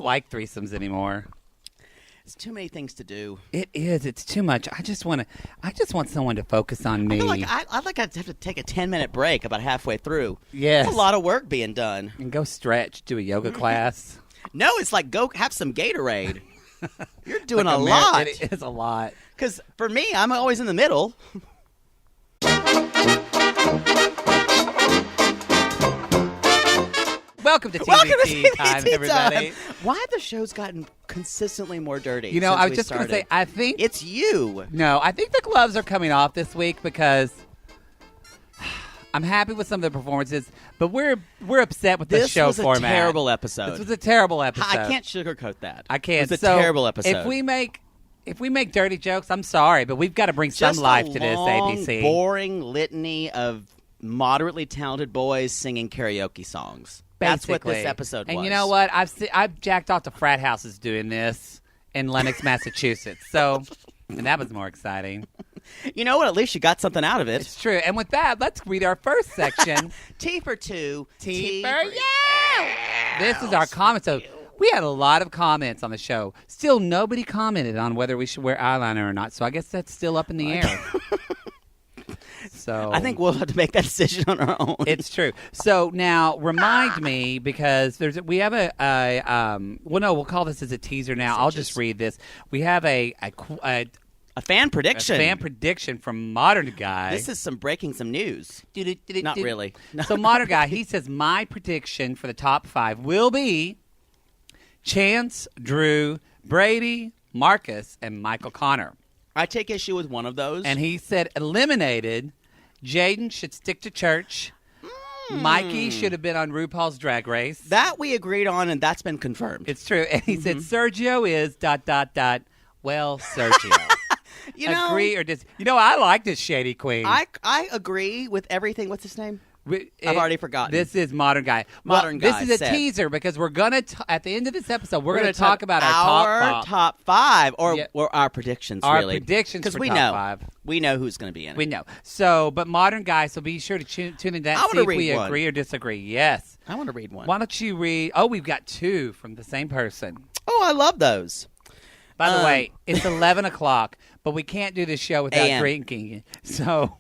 don't like threesomes anymore. It's too many things to do. It is. It's too much. I just want someone to focus on me. I feel like I'd have to take a 10-minute break about halfway through. Yes. It's a lot of work being done. And go stretch, do a yoga class. No, it's like go have some Gatorade. You're doing a lot. It is a lot. Because for me, I'm always in the middle. Welcome to TVT time, everybody. Why have the shows gotten consistently more dirty? You know, I was just going to say, I think it's you. No, I think the gloves are coming off this week because I'm happy with some of the performances, but we're upset with the show format. This was a terrible episode. This was a terrible episode. I can't sugarcoat that. I can't. It was a terrible episode. If we make dirty jokes, I'm sorry, but we've got to bring some life to this, ABC. Boring litany of moderately talented boys singing karaoke songs. That's what this episode was. And you know what? I've jacked off to frat houses doing this in Lenox, Massachusetts. So, and that was more exciting. You know what? At least you got something out of it. It's true. And with that, let's read our first section. T for two. T for you. This is our comment. So we had a lot of comments on the show. Still, nobody commented on whether we should wear eyeliner or not. So I guess that's still up in the air. So I think we'll have to make that decision on our own. It's true. So now remind me, because we have we'll call this as a teaser now. I'll just read this. We have a fan prediction. A fan prediction from Modern Guy. This is breaking some news. Not really. No. So Modern Guy, he says, my prediction for the top 5 will be Chance, Drew, Brady, Marcus, and Michael Connor. I take issue with one of those. And he said eliminated, Jaden should stick to church. Mikey should have been on RuPaul's Drag Race. That we agreed on, and that's been confirmed. It's true. And he said Sergio is ... Well, Sergio. Agree or dis? I like this shady queen. I agree with everything. What's his name? I've already forgotten. This is Modern Guy. This is a teaser because we're going to, at the end of this episode, we're going to talk about our top 5 or our predictions, our really. Predictions for we top know. 5. We know who's going to be in it. We know. So, but Modern Guy, so be sure to tune in that and see if we agree or disagree. Yes. I want to read one. Why don't you read? Oh, we've got 2 from the same person. Oh, I love those. By the way, it's 11 o'clock, but we can't do this show without drinking. So...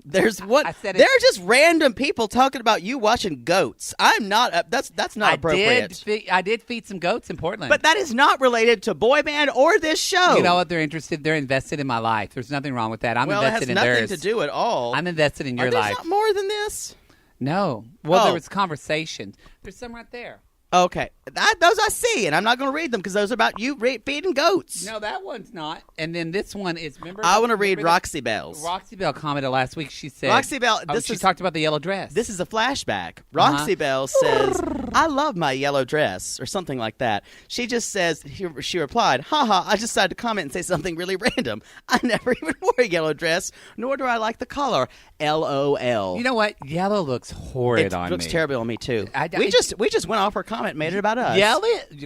there's just random people talking about you watching goats. I'm not. That's not appropriate. I did feed some goats in Portland, but that is not related to boy band or this show. You know what? They're interested. They're invested in my life. There's nothing wrong with that. I'm invested in theirs. Well, it has nothing to do at all. I'm invested in your life. There's not more than this. No. Well, there was conversation. There's some right there. Okay, those I see, and I'm not going to read them because those are about you feeding goats. No, that one's not. And then this one is. I want to read Roxy Bell's. Roxy Bell commented last week. She said, "Roxy Bell." She talked about the yellow dress. This is a flashback. Roxy Bell says, "I love my yellow dress," or something like that. She just says, she replied, "Haha! I just decided to comment and say something really random. I never even wore a yellow dress, nor do I like the color. LOL." You know what? Yellow looks horrid on me. It looks terrible on me too. We just went off her comment, and made it about us.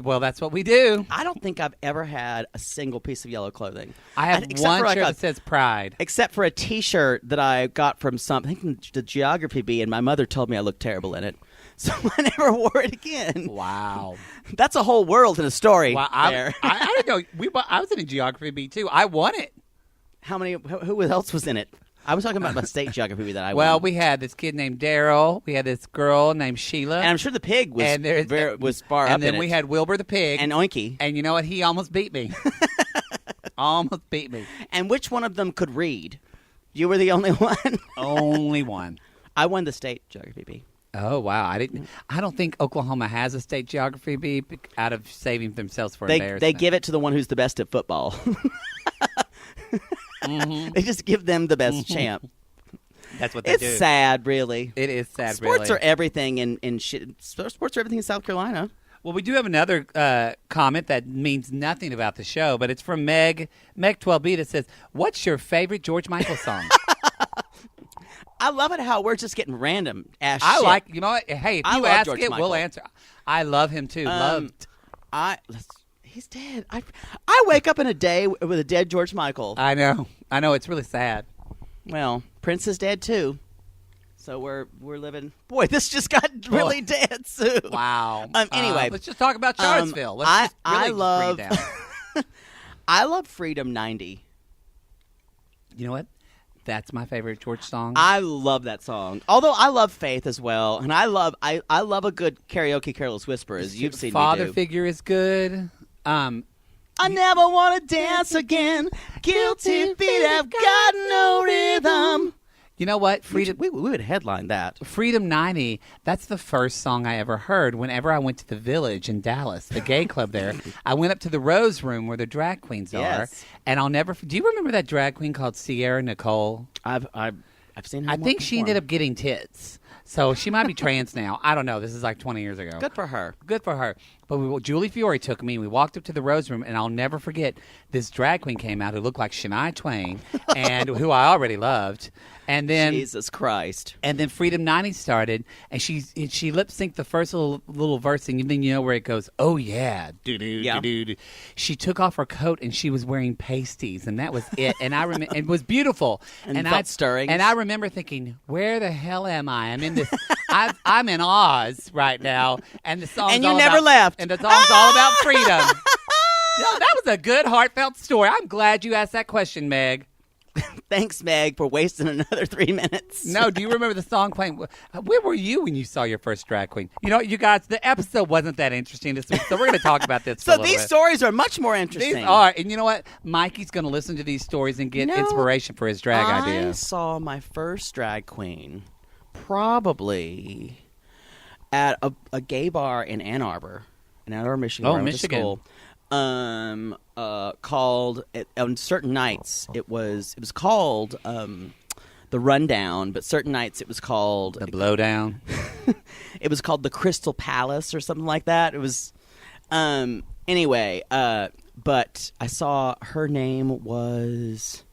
Well, that's what we do. I don't think I've ever had a single piece of yellow clothing. I have one shirt that says Pride. Except for a T-shirt that I got from the Geography Bee, and my mother told me I looked terrible in it. So I never wore it again. Wow. That's a whole world in a story. Well, I didn't know. I was in a Geography Bee, too. I won it. Who else was in it? I was talking about my state geography that I won. Well, we had this kid named Daryl. We had this girl named Sheila. And I'm sure the pig was far up in it. And then we had Wilbur the pig. And Oinky. And you know what? He almost beat me. Almost beat me. And which one of them could read? You were the only one? Only one. I won the state geography bee. Oh, wow. I don't think Oklahoma has a state geography bee out of saving themselves for embarrassment. They give it to the one who's the best at football. They just give them the best champ. That's what they do. It's sad, really. It is sad, Sports are everything sports are everything in South Carolina. Well, we do have another comment that means nothing about the show, but it's from Meg12B that says, "What's your favorite George Michael song?" I love it how we're just getting random ass shit. Like, you know what? Hey, if you ask George Michael. We'll answer. I love him too. He's dead. I wake up in a day with a dead George Michael. I know. It's really sad. Well, Prince is dead too. So we're living. Boy, this just got really dead soon. Wow. Anyway, let's just talk about Charlottesville. Let's I just really love bring it down. I love Freedom 90. You know what? That's my favorite George song. I love that song. Although I love Faith as well, and I love a good karaoke Careless Whisper, as you've seen Father me do. Figure is good. I never want to dance again. Guilty feet have got no rhythm. You know what? Freedom. We would headline that. Freedom 90, that's the first song I ever heard whenever I went to the Village in Dallas, the gay club there. I went up to the Rose Room where the drag queens are, and I'll never... Do you remember that drag queen called Sierra Nicole? I've seen her. I think she ended up getting tits. So she might be trans now. I don't know. This is like 20 years ago. Good for her. Good for her. But Julie Fiore took me, and we walked up to the Rose Room, and I'll never forget this drag queen came out who looked like Shania Twain, and who I already loved. And then Jesus Christ. And then Freedom 90 started, and she lip synced the first little verse, and then you know where it goes, oh yeah, do. She took off her coat, and she was wearing pasties, and that was it. And I remember it was beautiful, and felt stirring. And I remember thinking, where the hell am I? I'm in this. I'm in Oz right now, and the song's and you all never about, left. And the song's all about freedom. That was a good, heartfelt story. I'm glad you asked that question, Meg. Thanks, Meg, for wasting another 3 minutes. No, do you remember the song playing? Where were you when you saw your first drag queen? You know, you guys, the episode wasn't that interesting this week, so we're going to talk about this for a So little these bit. stories are much more interesting. These are, and you know what? Mikey's going to listen to these stories and get inspiration for his drag I ideas. saw my first drag queen probably at a gay bar in Ann Arbor, Michigan. Oh, where I went to Michigan. school. Called on certain nights it was called the Rundown, but certain nights it was called The Blowdown. it was called the Crystal Palace or something like that. It was anyway. But I saw her name was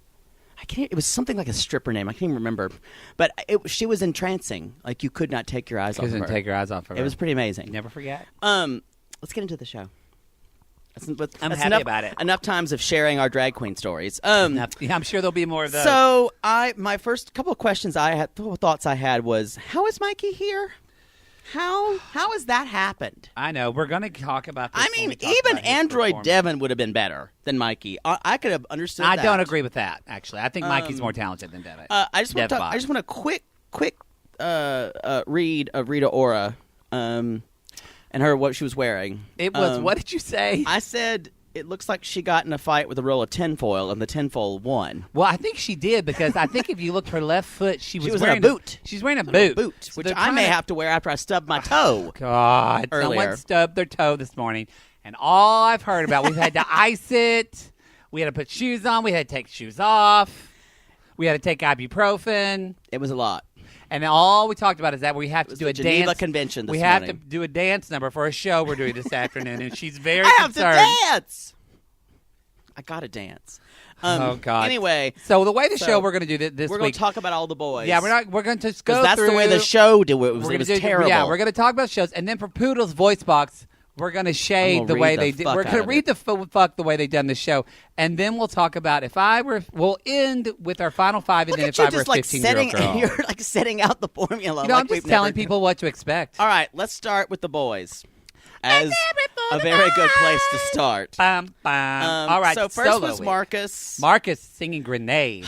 it was something like a stripper name. I can't even remember, but she was entrancing. Like you could not take your eyes off of her. Couldn't take your eyes off of her. It was pretty amazing. Never forget. Let's get into the show. I'm happy about it. Enough times of sharing our drag queen stories. Yeah, I'm sure there'll be more of those. So my first couple of questions thoughts I had was, how is Mikey here? How has that happened? I know. We're going to talk about this. I mean, even Android Devin would have been better than Mikey. I could have understood that. I don't agree with that, actually. I think Mikey's more talented than Devin. I just want to quick read of Rita Ora. And what she was wearing. It was, what did you say? I said, it looks like she got in a fight with a roll of tinfoil, and the tinfoil won. Well, I think she did, because I think if you looked her left foot, she was wearing wearing a boot. She's wearing a boot. So which I may have to wear after I stub my toe. God, earlier. Someone stubbed their toe this morning, and all I've heard about, we've had to ice it, we had to put shoes on, we had to take shoes off, we had to take ibuprofen. It was a lot. And all we talked about is that we have to do a Geneva dance. Convention this we morning. have to do a dance number for a show we're doing this afternoon, and she's very I have concerned. to dance. I gotta dance. Oh God! Anyway, so the way the show we're going to do this week, we're going to talk about all the boys. Yeah, we're going to just go through. That's the way the show did it. It was terrible. Yeah, we're going to talk about shows, and then for Poodle's voice box, we're going to shade the way they did. We're going to read the fuck the way they done the show, and then we'll talk about we'll end with our final five, and then if I were a 15-year-old girl. You're like setting out the formula. I'm just telling people what to expect. All right, let's start with the boys. As a very good place to start. All right, so first solo was week. Marcus. Marcus singing Grenade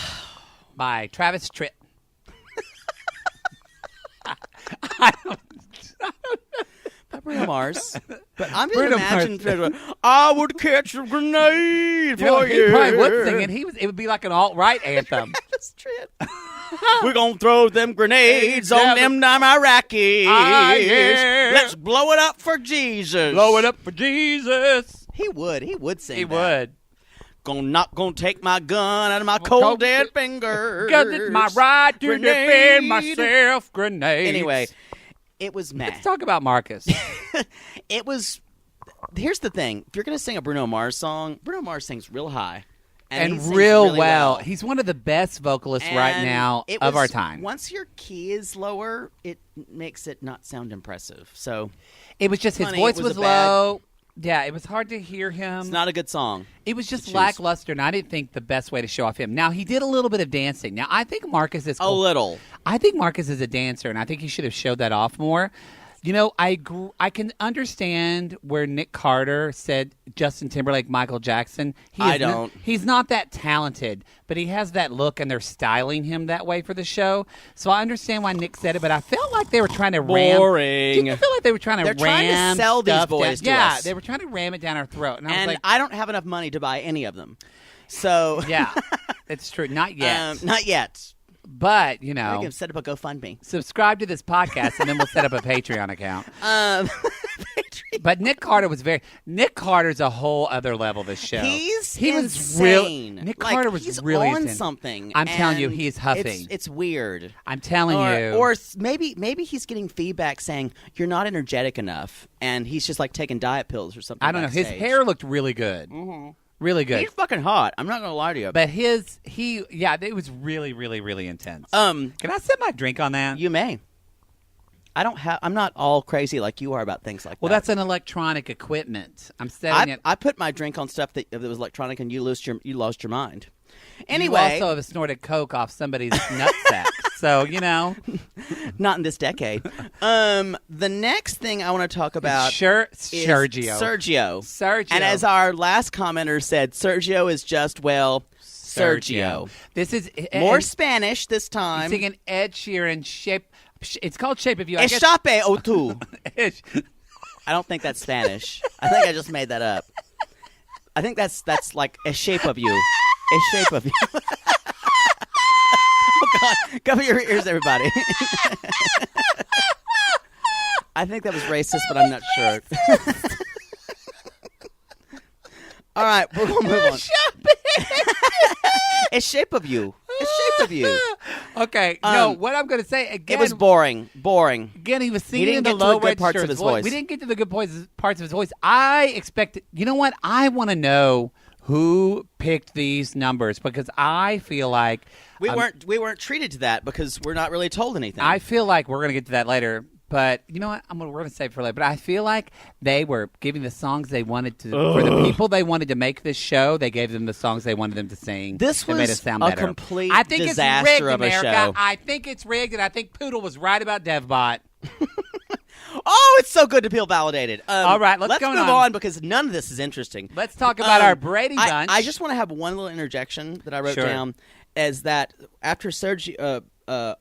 by Travis Tritt. I don't Bruno Mars. But I'm just Bruno imagining I would catch a grenade for He you. probably would sing it. It would be like an alt-right anthem. That's Tritt. We're going to throw them grenades on them Iraqis. Ah, yeah. Let's blow it up for Jesus. Blow it up for Jesus. He would sing He that. would. Not gonna take my gun out of my cold dead fingers. Because it's my right to defend myself. Grenades. Anyway, it was mad. Let's talk about Marcus. It was. Here's the thing: if you're gonna sing a Bruno Mars song, Bruno Mars sings real high and he sings real really well. He's one of the best vocalists right now of our time. Once your key is lower, it makes it not sound impressive. So it was just his funny, voice it was was a bad- low. Yeah, it was hard to hear him. It's not a good song. It was just lackluster, and I didn't think the best way to show off him. Now, he did a little bit of dancing. Now, I think Marcus is a little. I think Marcus is a dancer, and I think he should have showed that off more. You know, I can understand where Nick Carter said Justin Timberlake, Michael Jackson. He's not that talented, but he has that look, and they're styling him that way for the show. So I understand why Nick said it, but I felt like they were trying to ram. Boring. Didn't you feel like they were trying to They're trying to sell these boys to us. Yeah, they were trying to ram it down our throat. And I was like, I don't have enough money to buy any of them. So yeah, it's true. Not yet. Not yet. But, you know, we can set up a GoFundMe. Subscribe to this podcast, and then we'll set up a Patreon account. But Nick Carter's a whole other level this show. He insane. Nick Carter was really on insane. Something. I'm telling you, he's huffing. It's weird. I'm telling you. Or maybe he's getting feedback saying you're not energetic enough, and he's just like taking diet pills or something. I don't know. His hair looked really good. Mm-hmm. Really good. He's fucking hot. I'm not gonna lie to you. But it was really, really, really intense. Can I set my drink on that? You may. I'm not all crazy like you are about things like that. Well, that's an electronic equipment. I'm setting it. I put my drink on stuff that was electronic, and you lost your mind. Anyway, you also have snorted coke off somebody's nutsack. So, you know. Not in this decade. The next thing I want to talk about is Sergio. And as our last commenter said, Sergio is just, Sergio. This is more Spanish this time. He's singing Ed Sheeran, Shape. It's called Shape of You. Escape o tú. I don't think that's Spanish. I think I just made that up. I think that's like a shape of you. A shape of you. Oh, God. Cover your ears, everybody. I think that was racist, but I'm not sure. All right, we're going to move on. A shape of you. A shape of you. Okay, no, what I'm going to say, again. It was boring. Again, he was singing in the low good parts of his voice. We didn't get to the good parts of his voice. I expected, you know what? I want to know who picked these numbers, because I feel like we weren't treated to that because we're not really told anything. I feel like we're going to get to that later, but you know what? We're going to save it for later. But I feel like they were giving the songs they wanted to for the people they wanted to make this show. They gave them the songs they wanted them to sing. This was made it sound a better. complete I think disaster it's rigged, of a America. show. I think it's rigged, and I think Poodle was right about DevBot. Oh, it's so good to feel validated. All right, let's move on because none of this is interesting. Let's talk about our Brady bunch. I just want to have one little interjection that I wrote down, is that after Sergio,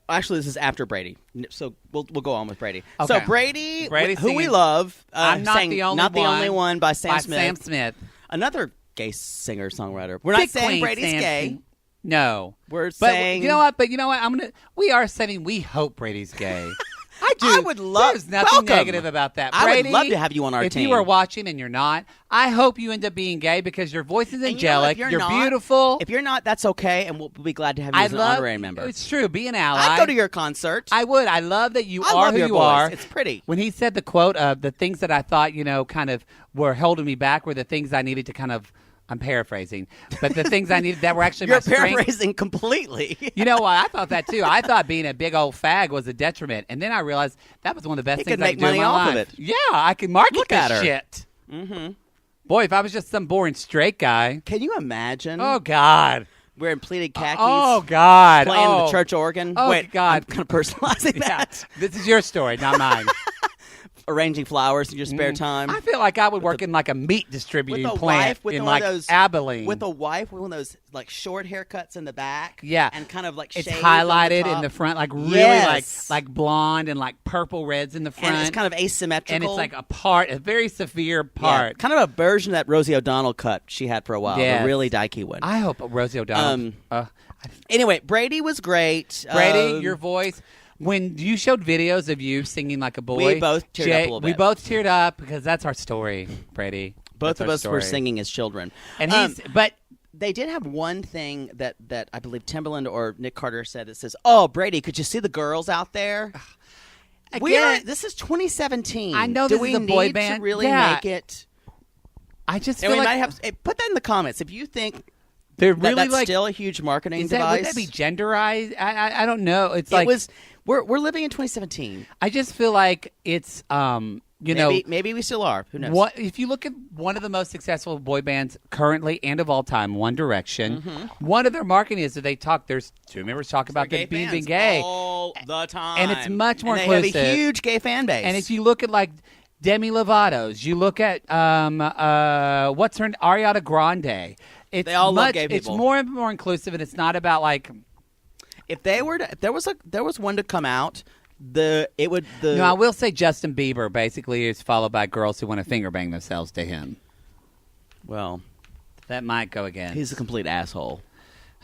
actually this is after Brady, so we'll go on with Brady. Okay. So Brady who we singing, love, I'm not the only one by Sam Smith. Sam Smith, another gay singer songwriter. We're not saying Brady's gay. No, we're saying. You know what? But you know what? We are saying we hope Brady's gay. I do. I would love. There's nothing negative about that. Brady, I would love to have you on our team. If you are watching and you're not, I hope you end up being gay because your voice is angelic. You're beautiful. If you're not, that's okay, and we'll be glad to have you as an honorary member. It's true. Be an ally. I'd go to your concert. I would. I love that you are who you are. It's pretty. When he said the quote of the things that I thought, kind of were holding me back were the things I needed to kind of. I'm paraphrasing, but the things I needed that were actually my strength. You're paraphrasing completely. You know what? I thought that too. I thought being a big old fag was a detriment, and then I realized that was one of the best things I could do in my life. Of it. Yeah, I could market this shit. Mm-hmm. Boy, if I was just some boring straight guy. Can you imagine? Oh God. Wearing pleated khakis. Oh God. Playing the church organ. Oh Wait, God. I'm kind of personalizing that. This is your story, not mine. Arranging flowers in your spare time. I feel like I would work in like a meat distributing plant in like Abilene. With a wife with one of those like short haircuts in the back. Yeah. And kind of like it's shaved highlighted in the front, like really like blonde and like purple reds in the front. And it's kind of asymmetrical. And it's like a very severe part. Yeah, kind of a version of that Rosie O'Donnell cut she had for a while. Yes. A really dykey one. I hope Rosie O'Donnell. Anyway, Brady was great. Brady, your voice. When you showed videos of you singing like a boy, we both teared up a little bit. We both teared up because that's our story, Brady. Both of us were singing as children. And but they did have one thing that I believe Timberland or Nick Carter said that says, "Oh, Brady, could you see the girls out there?" Again, this is 2017. I know this is a boy band. To really make it? I just feel we like might have put that in the comments if you think. They're really that's like still a huge marketing device. Would that be genderized? I don't know. We're living in 2017. I just feel like it's maybe we still are. Who knows? What if you look at one of the most successful boy bands currently and of all time, One Direction? One of their marketing is that they talk. There's two members talk about them being gay all the time, and it's much more and inclusive. They have a huge gay fan base. And if you look at like Demi Lovato's, you look at what's her Ariana Grande. They all love gay people. It's more and more inclusive, and it's not about like. If there was one to come out. No, I will say Justin Bieber basically is followed by girls who want to finger bang themselves to him. Well, that might go again. He's a complete asshole.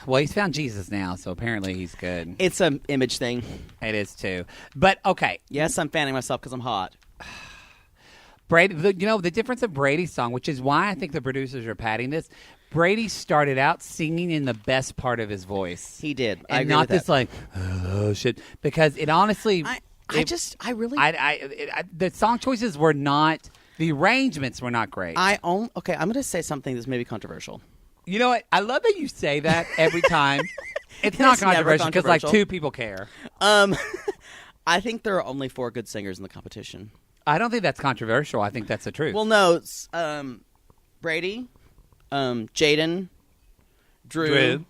Well, he's found Jesus now, so apparently he's good. It's an image thing. It is too. But okay. Yes, I'm fanning myself because I'm hot. Brady, the difference of Brady's song, which is why I think the producers are padding this. Brady started out singing in the best part of his voice. He did, and I agree not with this that. like shit. Because it honestly, the song choices were not, the arrangements were not great. I'm going to say something that's maybe controversial. You know what? I love that you say that every time. It's not controversial because like two people care. I think there are only 4 good singers in the competition. I don't think that's controversial. I think that's the truth. Well, no, it's, Brady. Jaden, Drew,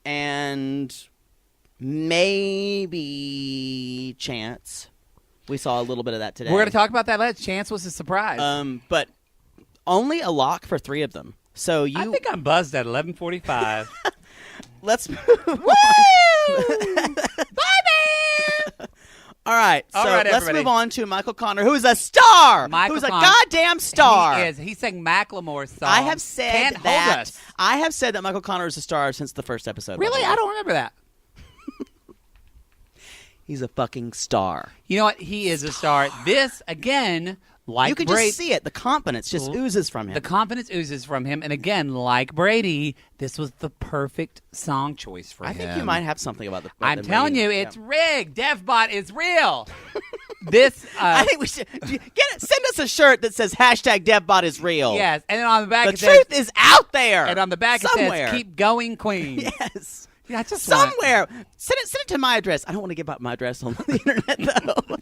and maybe Chance. We saw a little bit of that today. We're going to talk about that. Chance was a surprise. But only a lock for 3 of them. So I think I'm buzzed at 11:45. Let's move on. Woo! Bye, man! All right, so let's everybody. move on to Michael Connor, who's a star. Who's a goddamn star. He is. He sang Macklemore's song. I have said that Michael Connor is a star since the first episode. Really? I don't remember that. He's a fucking star. You know what? He is a star. This, again, like you can Brady, just see it. The confidence just oozes from him. The confidence oozes from him. And again, like Brady, this was the perfect song choice for him. I think you might have something about the I'm telling you, it's rigged. DevBot is real. This, I think we should send us a shirt that says #DevBot is real. Yes, and then on the back the truth is out there. And on the back somewhere. It says, "Keep going, Queen." Yes. Yeah, just somewhere. Send it to my address. I don't want to give out my address on the internet though.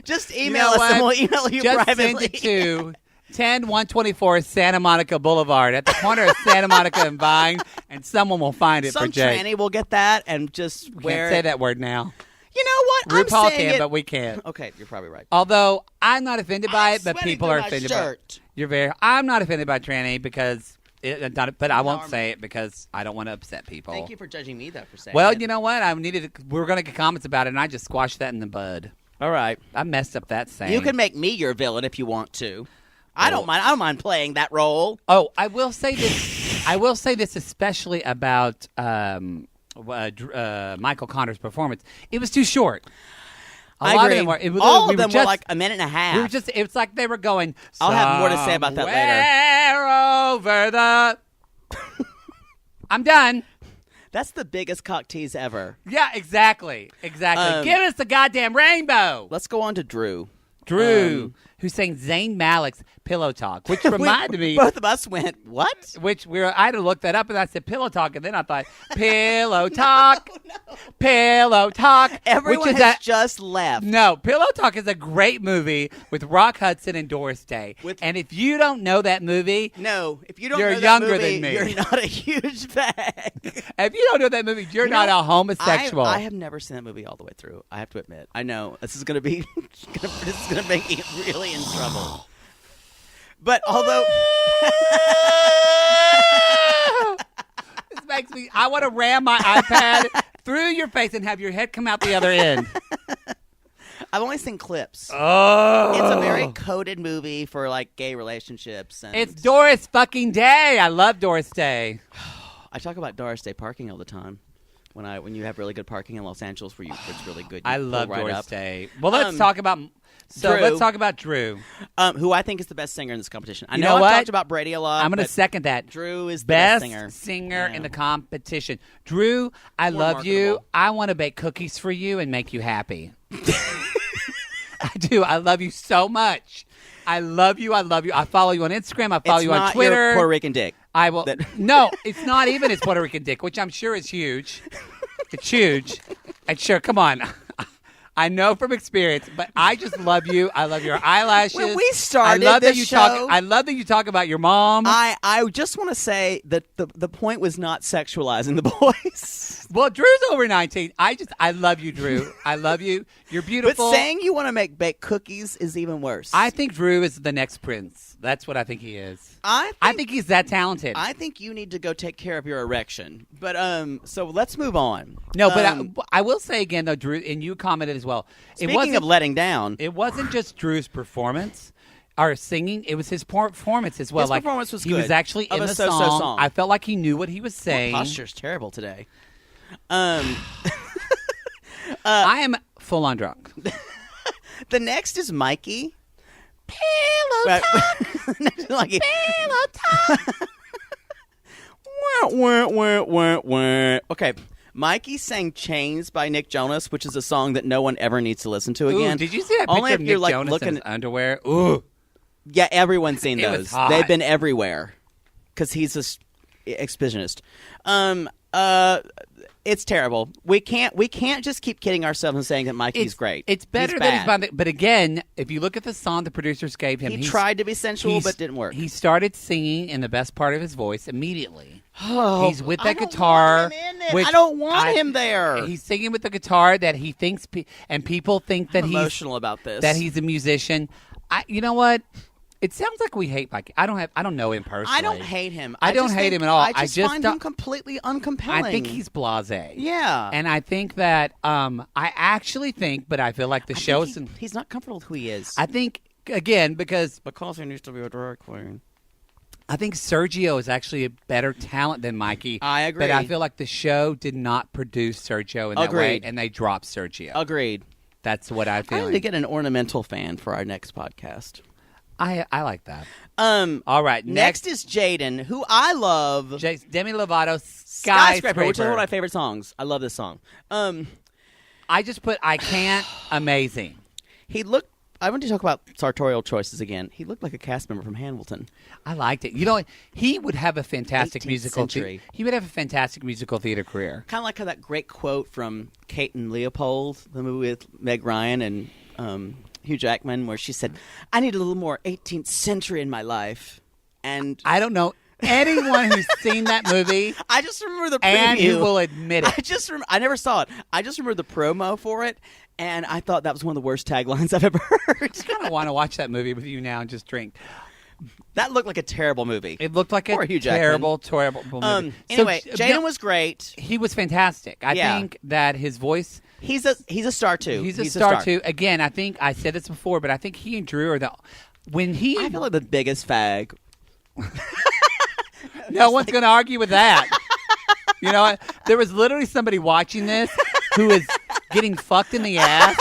Just email us and we'll email you just privately. Send it to 10124 Santa Monica Boulevard at the corner of Santa Monica and Vine, and someone will find it for Jake. Some tranny will get that and just wear Can't say that word now. You know what? RuPaul can, but we can't. Okay, you're probably right. Although I'm not offended by it, but people are offended by it. I'm not offended by tranny because... but I won't say it because I don't want to upset people. Thank you for judging me, though, for saying Well, it. you know what? We were going to get comments about it, and I just squashed that in the bud. All right. I messed up that saying. You can make me your villain if you want to. I don't mind. I don't mind playing that role. Oh, I will say this. I will say this especially about Michael Connor's performance. It was too short. I agree. All of them were like a minute and a half. It's like they were going. I'll have more to say about that later. Over the. I'm done. That's the biggest cock tease ever. Yeah, exactly. Give us the goddamn rainbow. Let's go on to Drew. Who sang Zayn Malik's Pillow Talk, which reminded me. Both of us went, what? I had to look that up, and I said Pillow Talk, and then I thought, Pillow Talk, Pillow Talk. Everyone has just left. No, Pillow Talk is a great movie with Rock Hudson and Doris Day. And if you don't know that movie, if you don't you're know that younger movie, than me. You're not a huge fan. If you don't know that movie, you're not a homosexual. I have never seen that movie all the way through. I have to admit. I know this is going to be this is going to make me really in trouble. But although this makes me, I want to ram my iPad through your face and have your head come out the other end. I've only seen clips. Oh, it's a very coded movie for like gay relationships. And it's Doris fucking Day. I love Doris Day. I talk about Doris Day parking all the time. When you have really good parking in Los Angeles, where it's really good. I love right Doris up. Day. Well, let's talk about. Let's talk about Drew, who I think is the best singer in this competition. I know I've what? talked about Brady a lot. I'm going to second that. Drew is the best singer in the competition. Drew, I love you. I want to bake cookies for you and make you happy. I do. I love you so much. I love you. I follow you on Instagram. I follow you on Twitter. Your Puerto Rican dick. I will. No, it's not even his Puerto Rican dick, which I'm sure is huge. It's huge. And sure, come on. I know from experience, but I just love you. I love your eyelashes. When we started I love this that you show, I love that you talk about your mom. I just want to say that the point was not sexualizing the boys. Well, Drew's over 19. I love you, Drew. I love you. You're beautiful. But saying you want to bake cookies is even worse. I think Drew is the next prince. That's what I think he is. I think he's that talented. I think you need to go take care of your erection. But so let's move on. No, but I will say again though, Drew, and you commented as well. Speaking of letting down, it wasn't just Drew's performance. Or singing, it was his performance as well. His performance was good. He was actually in the song. I felt like he knew what he was saying. My posture's terrible today. I am full on drunk. The next is Mikey. Pillow talk. Pillow talk. Okay. Mikey sang Chains by Nick Jonas, which is a song that no one ever needs to listen to again. Ooh, did you see that picture Only of if you're Nick Jonas looking in his underwear? Ooh. Yeah, everyone's seen It those. was hot. They've been everywhere because he's a exhibitionist. It's terrible. We can't just keep kidding ourselves and saying that Mikey's great. It's better He's than bad. he's but again, if you look at the song the producers gave him, He tried to be sensual, but didn't work. He started singing in the best part of his voice immediately. Oh, he's with that guitar. I don't want him there. He's singing with the guitar that he thinks, and people think that I'm he's emotional about this. That he's a musician. You know what? It sounds like we hate Mikey. I don't know him personally. I don't hate him. I don't hate him at all. I just find him completely uncompelling. I think he's blasé. Yeah. And I think that I actually think, but I feel like the show's he's not comfortable with who he is. I think again because he needs to be a drag queen. I think Sergio is actually a better talent than Mikey. I agree. But I feel like the show did not produce Sergio in that way, and they dropped Sergio. Agreed. That's what I feel. I need to get an ornamental fan for our next podcast. I like that. All right. Next is Jaden, who I love. Demi Lovato, Skyscraper. Which is one of my favorite songs. I love this song. I just put I Can't. Amazing. I want to talk about sartorial choices again. He looked like a cast member from Hamilton. I liked it. You know, he would have a fantastic 18th musical. century. He would have a fantastic musical theater career. Kind of like how that great quote from Kate and Leopold, the movie with Meg Ryan and Hugh Jackman, where she said, "I need a little more 18th century in my life." And I don't know anyone who's seen that movie. I just remember the preview. And who will admit it. I never saw it. I just remember the promo for it, and I thought that was one of the worst taglines I've ever heard. I kind of want to watch that movie with you now and just drink. That looked like a terrible movie. It looked like a terrible movie. Anyway, Jaden was great. He was fantastic. I think that his voice... He's a star, too. He's a star, too. Again, I think I said this before, but I think he and Drew are the... I feel like the biggest fag. No one's going to argue with that. You know, there was literally somebody watching this who is getting fucked in the ass,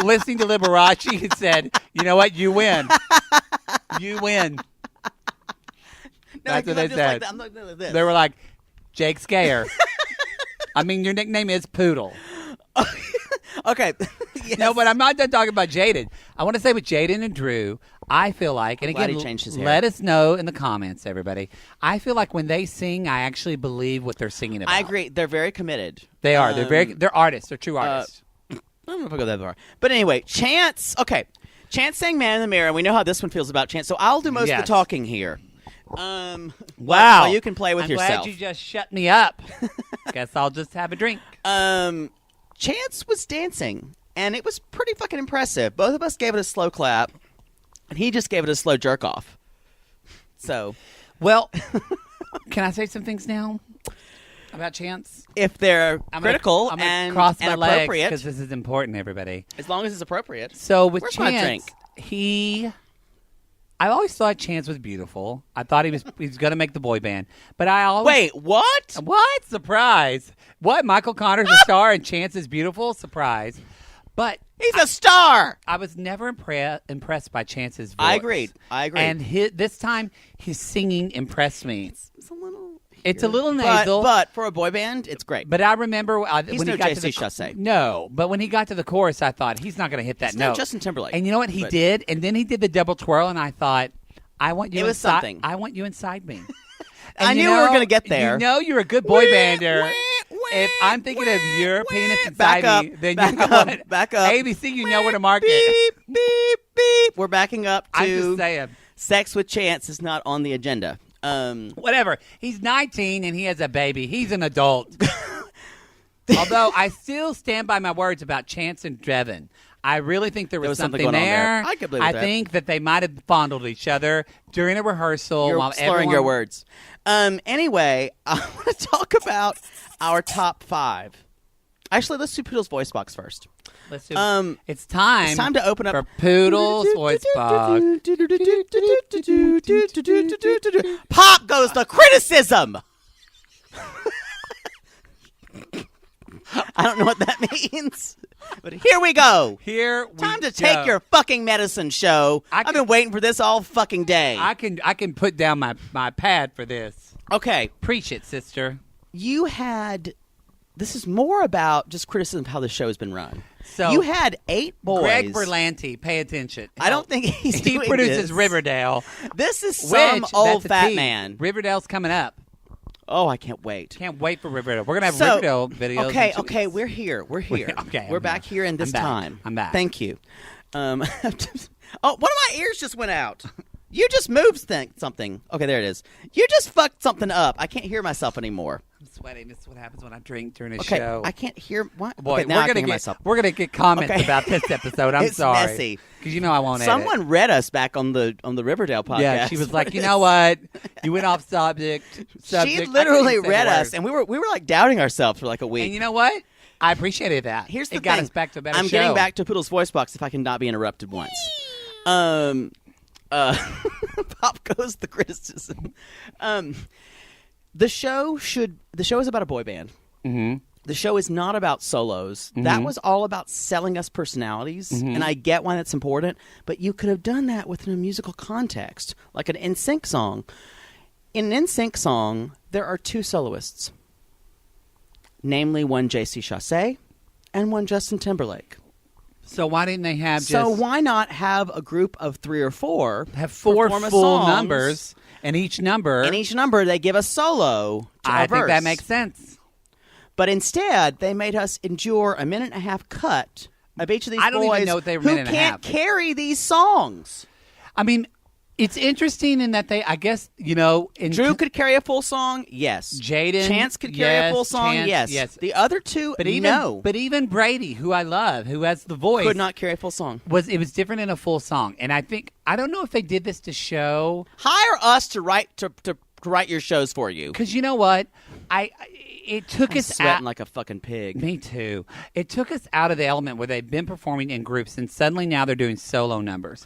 listening to Liberace, and said, "You know what? You win. You win." That's what they said. I'm like this. They were like, "Jake Scare." I mean, your nickname is Poodle. Okay. Yes. No, but I'm not done talking about Jaden. I want to say with Jaden and Drew, I feel like, and again, he changed his hair. Let us know in the comments, everybody. I feel like when they sing, I actually believe what they're singing about. I agree. They're very committed. They are. They're artists. They're true artists. I don't know if I go that far. But anyway, Chance. Okay. Chance sang Man in the Mirror, and we know how this one feels about Chance. So I'll do most of the talking here. Wow. Well, you can play with I'm yourself. Glad you just shut me up. Guess I'll just have a drink. Chance was dancing, and it was pretty fucking impressive. Both of us gave it a slow clap, and he just gave it a slow jerk off. So, well, can I say some things now about Chance? If they're critical I'm and cross my legs appropriate, because this is important, everybody. As long as it's appropriate. So with Where's Chance, my drink? I always thought Chance was beautiful. I thought he was going to make the boy band, but I always wait. What? What surprise? What? Michael Connor's a star and Chance is beautiful? Surprise! But he's a star. I was never impressed by Chance's voice. I agreed. And this time, his singing impressed me. It's a little. It's a little nasal, but for a boy band, it's great. But I remember he's when no he got JC to the Chasez. No, but when he got to the chorus, I thought he's not going to hit that He's note. no Justin Timberlake. And you know what he did? And then he did the double twirl, and I thought, I want you. It was something. I want you inside me. I knew we were going to get there. You know, you're a good boy bander. if I'm thinking of your penis inside me, then you know what? Back up. ABC, you know where to mark it. Beep, beep, beep. We're backing up to I'm just saying. Sex with Chance is not on the agenda. Whatever. He's 19 and he has a baby. He's an adult. Although I still stand by my words about Chance and Devin. I really think there was something going on there. I could believe that. I think that they might have fondled each other during a rehearsal. You're while slurring your words. Anyway, I want to talk about our top 5. Actually, let's do Poodle's voice box first. Let's do it's time. It's time to open up for Poodle's voice box. Pop goes the criticism. I don't know what that means, but here we go. Time to take your fucking medicine, show. I've been waiting for this all fucking day. I can put down my pad for this. Okay. Preach it, sister. This is more about just criticism of how the show has been run. So you had 8 boys. Greg Berlanti, pay attention. I don't think he produces Riverdale. This is some old fat man. Riverdale's coming up. Oh, I can't wait. Can't wait for Riverdale. We're going to have Riverdale videos. Okay, we're here. We're back here in this time. I'm back. Thank you. One of my ears just went out. You just moved something. Okay, there it is. You just fucked something up. I can't hear myself anymore. I'm sweating. This is what happens when I drink during a show. I can't hear. What? Boy, okay, now I can hear myself. We're gonna get comments about this episode. I'm it's sorry. Messy. Because you know I won't Someone edit. read us back on the Riverdale podcast. Yeah, she was like, you know what? You went off subject. She literally read us, and we were like doubting ourselves for like a week. And you know what? I appreciated that. Here's the it thing. got us back to a better show. I'm getting back to Poodle's voice box if I can not be interrupted once. Pop goes the criticism. The show is about a boy band. Mm-hmm. The show is not about solos. Mm-hmm. That was all about selling us personalities, and I get why that's important, but you could have done that within a musical context, like an NSYNC song. In an NSYNC song, there are 2 soloists, namely one J.C. Chasez and one Justin Timberlake. So why didn't they have So why not have a group of 3 or 4 have 4 full numbers, and each number they give a solo to I a think verse. that makes sense. But instead, they made us endure a 1.5-minute cut of each of these boys even know what they were who minute and a can't half. carry these songs. I mean, it's interesting in that I guess, Drew could carry a full song, yes. Jaden, Chance could carry a full song, yes. The other 2, no. But even Brady, who I love, who has the voice, could not carry a full song. It was different in a full song, and I don't know if they did this to show. Hire us to write your shows for you. Because you know what, it took us sweating like a fucking pig. Me too. It took us out of the element where they've been performing in groups, and suddenly now they're doing solo numbers.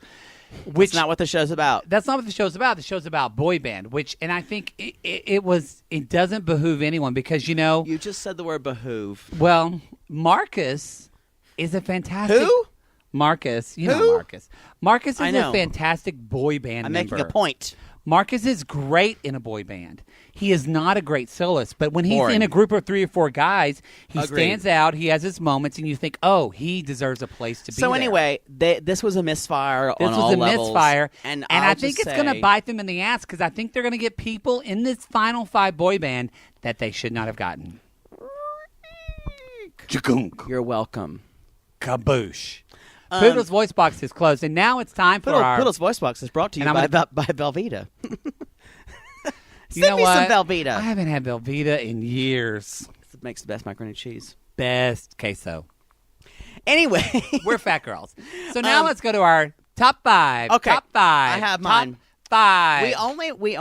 That's not what the show's about. That's not what the show's about. The show's about boy band, and I think it doesn't behoove anyone because You just said the word behoove. Well, Marcus is a fantastic. Who? Marcus. You know Marcus. Marcus is a fantastic boy band I'm member. making a point. Marcus is great in a boy band. He is not a great soloist, but when he's Boring. in a group of 3 or 4 guys, he Agreed. stands out. He has his moments, and you think, oh, he deserves a place to be. So anyway, this was a misfire on all levels. This was a misfire, and I think it's going to bite them in the ass because I think they're going to get people in this final 5 boy band that they should not have gotten. You're welcome. Kaboosh. Poodle's voice box is closed, and now it's time for our... Poodle's voice box is brought to you by Velveeta. You know me what? some Velveeta. I haven't had Velveeta in years. It makes the best macaroni and cheese. Best queso. Anyway. We're fat girls. So now let's go to our top 5. Okay. Top 5. I have mine. Top 5. We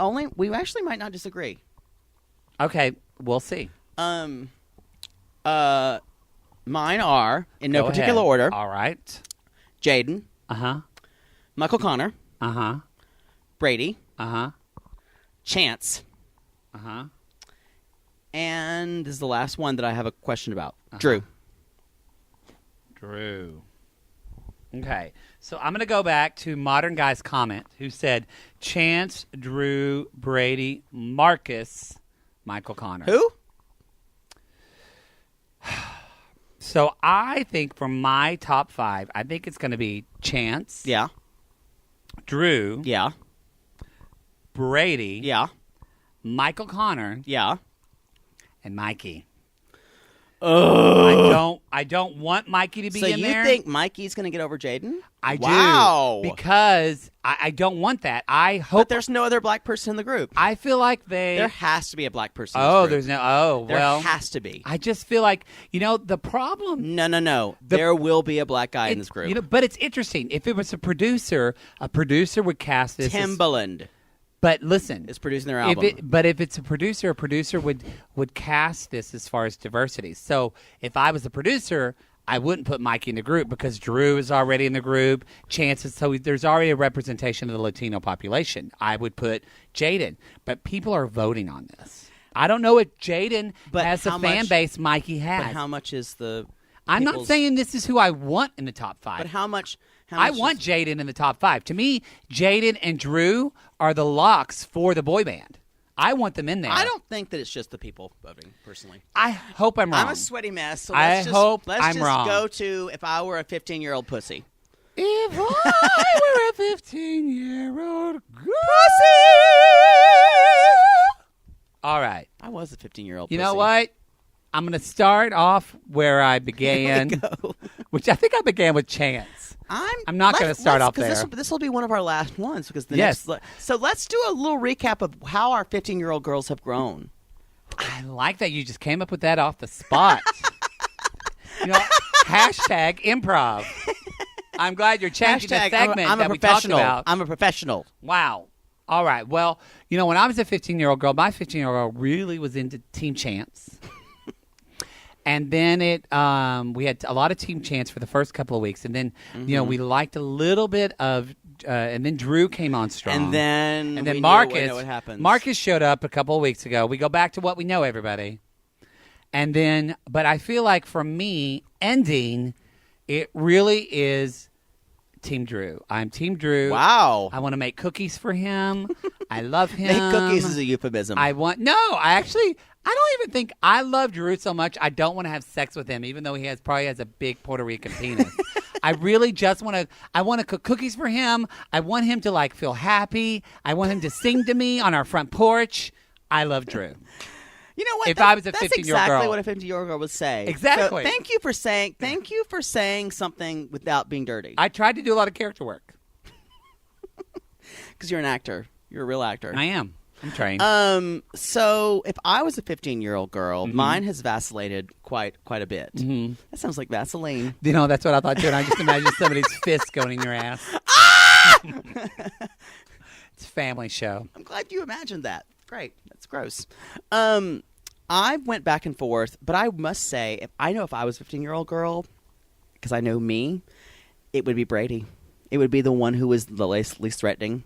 actually might not disagree. Okay, we'll see. Mine are, in no Go particular ahead. order, All right. Jaden, Uh-huh. Michael Connor, Uh-huh. Brady, Uh-huh. Chance, Uh-huh. and this is the last one that I have a question about. Drew. Okay, so I'm going to go back to Modern Guy's comment who said Chance, Drew, Brady, Marcus, Michael Connor. Who? So I think for my top 5, I think it's going to be Chance, Yeah. Drew, Yeah. Brady, Yeah. Michael Connor, Yeah. and Mikey. I don't want Mikey to be in there. So you think Mikey's going to get over Jaden? I do. Because I don't want that. I hope. But there's no other black person in the group. I feel like there has to be a black person in this group. There's no. Oh, there well. There has to be. I just feel like, the problem. No. There will be a black guy in this group. But it's interesting. If it was a producer would cast this. Timbaland. But listen, is producing their album. But if it's a producer would cast this as far as diversity. So if I was a producer, I wouldn't put Mikey in the group because Drew is already in the group. So there's already a representation of the Latino population. I would put Jaden. But people are voting on this. I don't know if Jaden has the fan base Mikey has. But how much is the... I'm not saying this is who I want in the top 5. But how much I want Jaden in the top 5. To me, Jaden and Drew are the locks for the boy band. I want them in there. I don't think that it's just the people voting, personally. I hope I'm wrong. I'm a sweaty mess, so let's wrong. Go to if I were a 15-year-old pussy. If I were a 15-year-old pussy. All right. I was a 15-year-old pussy. You know what? I'm going to start off where I began, which I think I began with Chance. I'm not going to start off there. This will be one of our last ones because so let's do a little recap of how our 15-year-old girls have grown. I like that you just came up with that off the spot. Hashtag improv. I'm glad you're changing the segment that we talked about. I'm a professional. Wow. All right. Well, when I was a 15-year-old girl, my 15-year-old girl really was into Team Chance. And then we had a lot of Team Chance for the first couple of weeks, and then we liked a little bit of, and then Drew came on strong, and then Marcus showed up a couple of weeks ago. We go back to what we know, everybody, and then, but I feel like for me, ending, it really is Team Drew. I'm Team Drew. Wow. I want to make cookies for him. I love him. Make cookies is a euphemism. I don't even think I love Drew so much. I don't want to have sex with him, even though he probably has a big Puerto Rican penis. I really just want to. I want to cook cookies for him. I want him to feel happy. I want him to sing to me on our front porch. I love Drew. You know what? If I was a 15-year-old that's exactly girl. what a 15-year-old girl would say. Exactly. So thank you for saying something without being dirty. I tried to do a lot of character work. Because you're an actor. You're a real actor. I am. I'm trained. So if I was a 15-year-old girl, mine has vacillated quite a bit. Mm-hmm. That sounds like Vaseline. That's what I thought too. And I just imagined somebody's fist going in your ass. It's a family show. I'm glad you imagined that. Great. That's gross. I went back and forth, but I must say, if I was a 15-year-old girl, because I know me, it would be Brady. It would be the one who was the least threatening.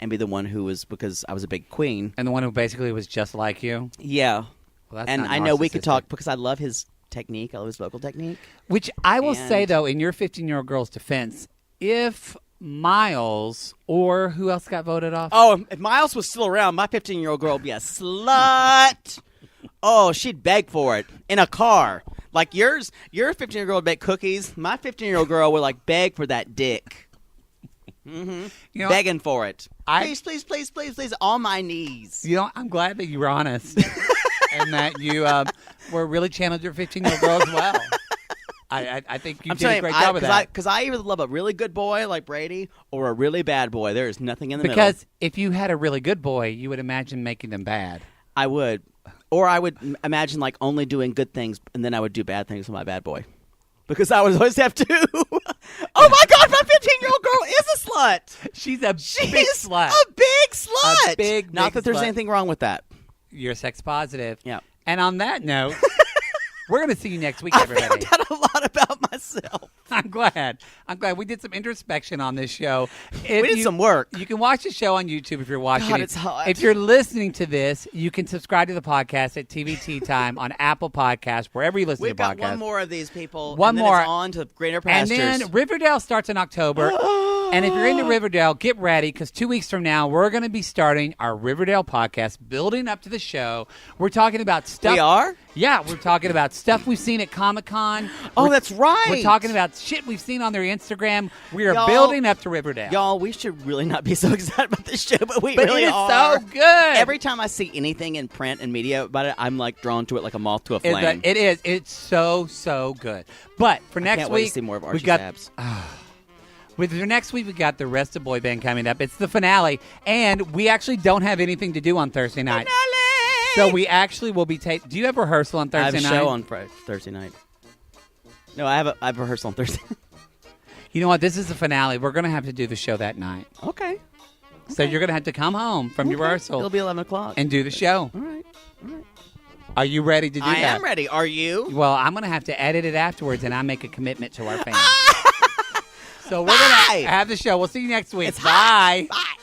And be the one who was, because I was a big queen. And the one who basically was just like you? Yeah. Well, that's and not I know we could talk, because I love his technique. I love his vocal technique. Which I will say, though, in your 15-year-old girl's defense, if Miles or who else got voted off? Oh, if Miles was still around, my 15-year-old girl would be a slut. Oh, she'd beg for it in a car. Like your 15-year-old girl would bake cookies. My 15-year-old girl would beg for that dick. Mm-hmm. Begging for it. Please, on my knees. I'm glad that you were honest and that you were really channeling your 15-year-old girl as well. I think you did a great job of that. Because I either love a really good boy like Brady or a really bad boy. There is nothing in the middle. Because if you had a really good boy, you would imagine making them bad. I would. Or I would imagine only doing good things, and then I would do bad things with my bad boy. Because I would always have to. Oh my God, my 15-year-old girl is a slut. She's a big slut. A big slut. A big Not that there's slut. anything wrong with that. You're sex positive. Yeah. And on that note, we're going to see you next week, everybody. I found out a lot about myself. I'm glad. We did some introspection on this show. We did some work. You can watch the show on YouTube if you're watching God, it. it's hot. If you're listening to this, you can subscribe to the podcast at TVT Time on Apple Podcasts, wherever you listen to podcasts. We've got one more of these people. One and then more. It's on to greener pastures. And then Riverdale starts in October. And if you're into Riverdale, get ready, because 2 weeks from now, we're going to be starting our Riverdale podcast, building up to the show. We're talking about stuff. We are? Yeah, we're talking about stuff we've seen at Comic-Con. That's right. We're talking about shit we've seen on their Instagram. We are building up to Riverdale. Y'all, we should really not be so excited about this show, but we really are. It is so good. Every time I see anything in print and media about it, I'm like drawn to it like a moth to a flame. It is. It's so good. But for next can't week, wait to see more of Archie's we got abs. With the next week, we got the rest of Boy Band coming up. It's the finale, and we actually don't have anything to do on Thursday night. Finale! So we actually will be Do you have rehearsal on Thursday night? I have a show on Thursday night. No, I have a rehearsal on Thursday. You know what? This is the finale. We're going to have to do the show that night. Okay. So you're going to have to come home from your rehearsal. It'll be 11 o'clock. And do the show. All right. Are you ready to do that? I am ready. Are you? Well, I'm going to have to edit it afterwards, and I make a commitment to our fans. So we're going to have the show. We'll see you next week. Bye. Bye.